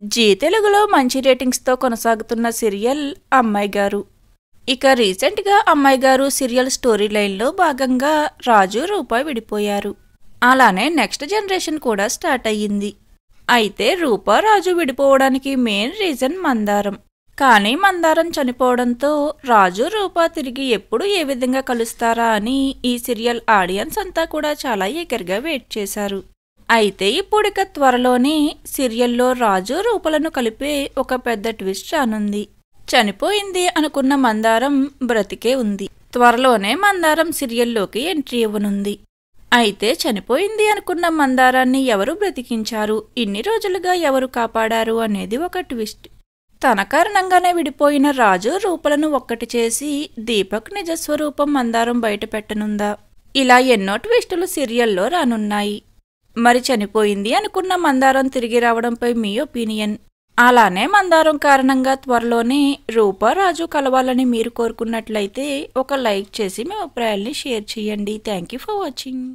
G తెలుగులో మంచి రేటింగ్స్తో కొనసాగుతున్న సీరియల్ అమ్మాయి గారు. ఇక రీసెంట్గా అమ్మాయి గారు సీరియల్ స్టోరీ లైన్లో భాగంగా రాజు రూప విడిపోయారు. అలానే నెక్స్ట్ జనరేషన్ కూడా స్టార్ట్ అయ్యింది. అయితే రూప రాజు విడిపోవడానికి మెయిన్ రీజన్ మందారం. కానీ మందారం చనిపోవడంతో రాజు రూప తిరిగి ఎప్పుడు ఏ విధంగా కలుస్తారా అని ఈ సీరియల్ ఆడియన్స్ అంతా కూడా చాలా ఈగర్గా వెయిట్ చేశారు. అయితే ఇప్పుడిక త్వరలోనే సీరియల్లో రాజు రూపలను కలిపే ఒక పెద్ద ట్విస్ట్ రానుంది. చనిపోయింది అనుకున్న మందారం బ్రతికే ఉంది. త్వరలోనే మందారం సీరియల్లోకి ఎంట్రీ ఇవ్వనుంది. అయితే చనిపోయింది అనుకున్న మందారాన్ని ఎవరు బ్రతికించారు, ఇన్ని రోజులుగా ఎవరు కాపాడారు అనేది ఒక ట్విస్ట్. తన కారణంగానే విడిపోయిన రాజు రూపలను ఒక్కటి చేసి దీపక్ నిజస్వరూపం మందారం బయట పెట్టనుందా? ఇలా ఎన్నో ట్విస్టులు సీరియల్లో రానున్నాయి. మరి చనిపోయింది అనుకున్న మందారం తిరిగి రావడంపై మీ ఒపీనియన్? అలానే మందారం కారణంగా త్వరలోనే రూప రాజు కలవాలని మీరు కోరుకున్నట్లయితే ఒక లైక్ చేసి మీ అభిప్రాయాల్ని షేర్ చేయండి. Thank you for watching.